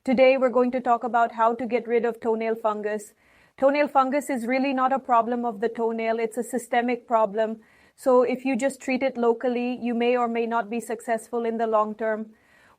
Today we're going to talk about how to get rid of toenail fungus. Toenail fungus is really not a problem of the toenail, it's a systemic problem. So if you just treat it locally, you may or may not be successful in the long term.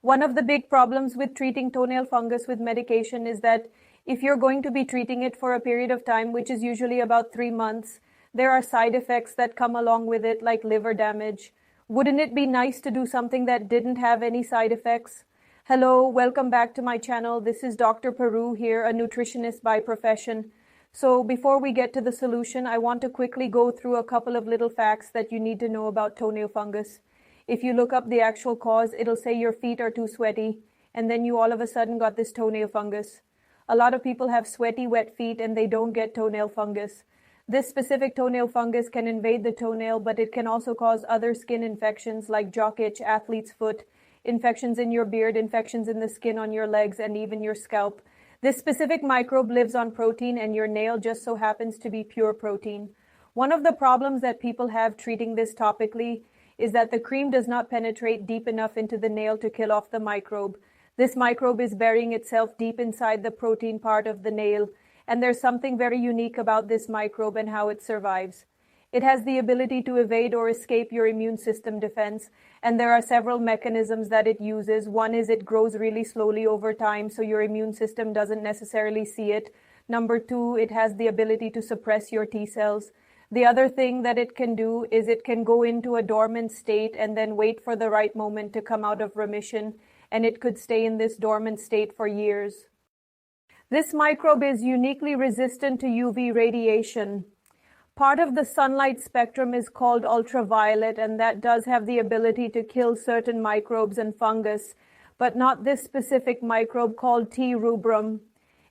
One of the big problems with treating toenail fungus with medication is that if you're going to be treating it for a period of time, which is usually about 3 months, there are side effects that come along with it, like liver damage. Wouldn't it be nice to do something that didn't have any side effects? Hello, welcome back to my channel. This is Dr. Peru here, a nutritionist by profession. So before we get to the solution, I want to quickly go through a couple of little facts that you need to know about toenail fungus. If you look up the actual cause, it'll say your feet are too sweaty, and then you all of a sudden got this toenail fungus. A lot of people have sweaty, wet feet and they don't get toenail fungus. This specific toenail fungus can invade the toenail, but it can also cause other skin infections like jock itch, athlete's foot, infections in your beard, infections in the skin on your legs, and even your scalp. This specific microbe lives on protein, and your nail just so happens to be pure protein. One of the problems that people have treating this topically is that the cream does not penetrate deep enough into the nail to kill off the microbe. This microbe is burying itself deep inside the protein part of the nail, and there's something very unique about this microbe and how it survives. It has the ability to evade or escape your immune system defense, and there are several mechanisms that it uses. One is it grows really slowly over time, so your immune system doesn't necessarily see it. Number two, it has the ability to suppress your T cells. The other thing that it can do is it can go into a dormant state and then wait for the right moment to come out of remission, and it could stay in this dormant state for years. This microbe is uniquely resistant to UV radiation. Part of the sunlight spectrum is called ultraviolet, and that does have the ability to kill certain microbes and fungus, but not this specific microbe called T. rubrum.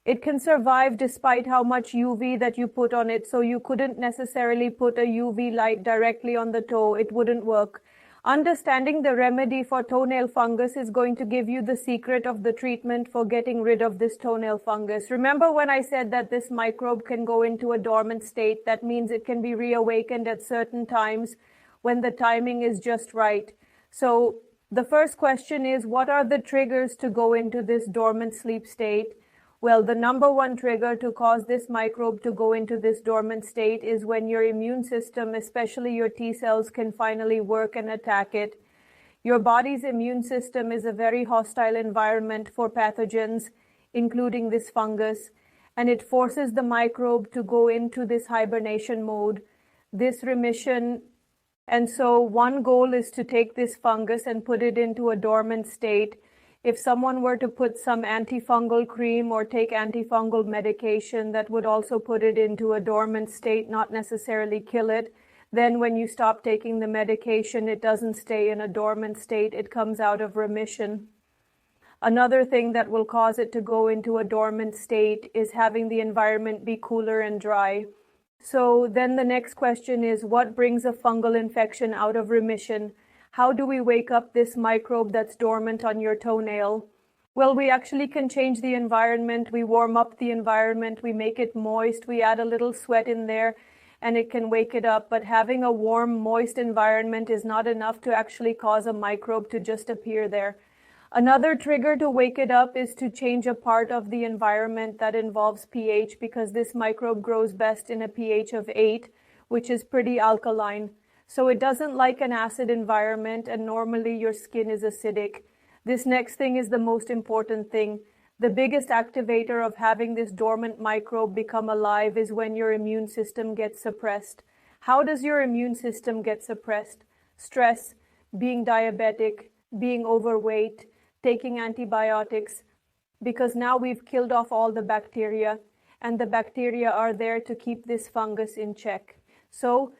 It can survive despite how much UV that you put on it, so you couldn't necessarily put a UV light directly on the toe. It wouldn't work. Understanding the remedy for toenail fungus is going to give you the secret of the treatment for getting rid of this toenail fungus. Remember when I said that this microbe can go into a dormant state? That means it can be reawakened at certain times when the timing is just right. So the first question is, what are the triggers to go into this dormant sleep state? Well, the number one trigger to cause this microbe to go into this dormant state is when your immune system, especially your T cells, can finally work and attack it. Your body's immune system is a very hostile environment for pathogens, including this fungus, and it forces the microbe to go into this hibernation mode, this remission. And so one goal is to take this fungus and put it into a dormant state. If someone were to put some antifungal cream or take antifungal medication, that would also put it into a dormant state, not necessarily kill it. Then when you stop taking the medication, it doesn't stay in a dormant state, it comes out of remission. Another thing that will cause it to go into a dormant state is having the environment be cooler and dry. So then the next question is, what brings a fungal infection out of remission? How do we wake up this microbe that's dormant on your toenail? Well, we actually can change the environment. We warm up the environment. We make it moist. We add a little sweat in there and it can wake it up. But having a warm, moist environment is not enough to actually cause a microbe to just appear there. Another trigger to wake it up is to change a part of the environment that involves pH, because this microbe grows best in a pH of 8, which is pretty alkaline. So it doesn't like an acid environment, and normally your skin is acidic. This next thing is the most important thing. The biggest activator of having this dormant microbe become alive is when your immune system gets suppressed. How does your immune system get suppressed? Stress, being diabetic, being overweight, taking antibiotics, because now we've killed off all the bacteria, and the bacteria are there to keep this fungus in check. So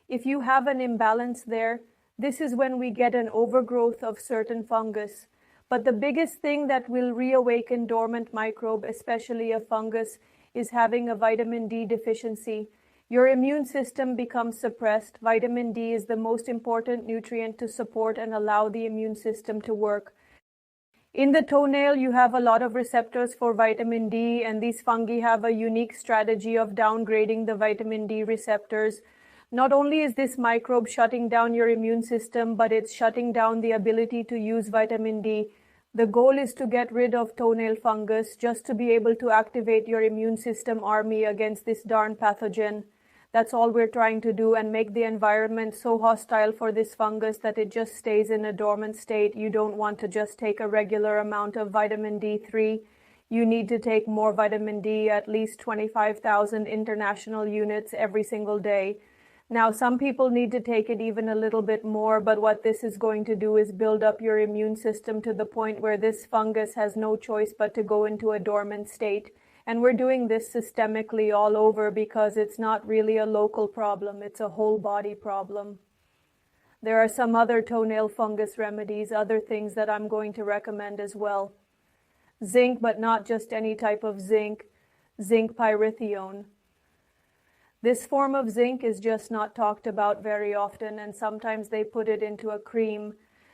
if you have an imbalance there, this is when we get an overgrowth of certain fungus. But the biggest thing that will reawaken dormant microbe, especially a fungus, is having a vitamin D deficiency. Your immune system becomes suppressed. Vitamin D is the most important nutrient to support and allow the immune system to work. In the toenail, you have a lot of receptors for vitamin D, and these fungi have a unique strategy of downgrading the vitamin D receptors. Not only is this microbe shutting down your immune system, but it's shutting down the ability to use vitamin D. The goal is to get rid of toenail fungus just to be able to activate your immune system army against this darn pathogen. That's all we're trying to do, and make the environment so hostile for this fungus that it just stays in a dormant state. You don't want to just take a regular amount of vitamin D3. You need to take more vitamin D, at least 25,000 international units every single day. Now, some people need to take it even a little bit more, but what this is going to do is build up your immune system to the point where this fungus has no choice but to go into a dormant state. And we're doing this systemically all over because it's not really a local problem, it's a whole body problem. There are some other toenail fungus remedies, other things that I'm going to recommend as well. Zinc, but not just any type of zinc, zinc pyrithione. This form of zinc is just not talked about very often, and sometimes they put it into a cream.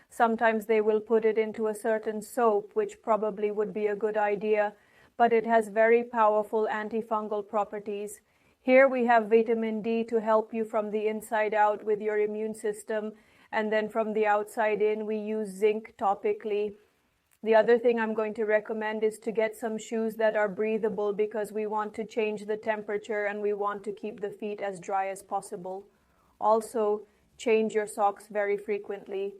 Sometimes they will put it into a certain soap, which probably would be a good idea, but it has very powerful antifungal properties. Here we have vitamin D to help you from the inside out with your immune system, and then from the outside in we use zinc topically. The other thing I'm going to recommend is to get some shoes that are breathable, because we want to change the temperature and we want to keep the feet as dry as possible. Also, change your socks very frequently.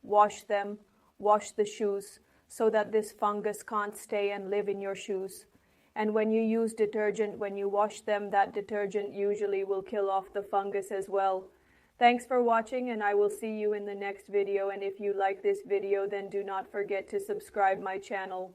Wash them, wash the shoes, so that this fungus can't stay and live in your shoes. And when you use detergent, when you wash them, that detergent usually will kill off the fungus as well. Thanks for watching, and I will see you in the next video. And if you like this video, then do not forget to subscribe my channel.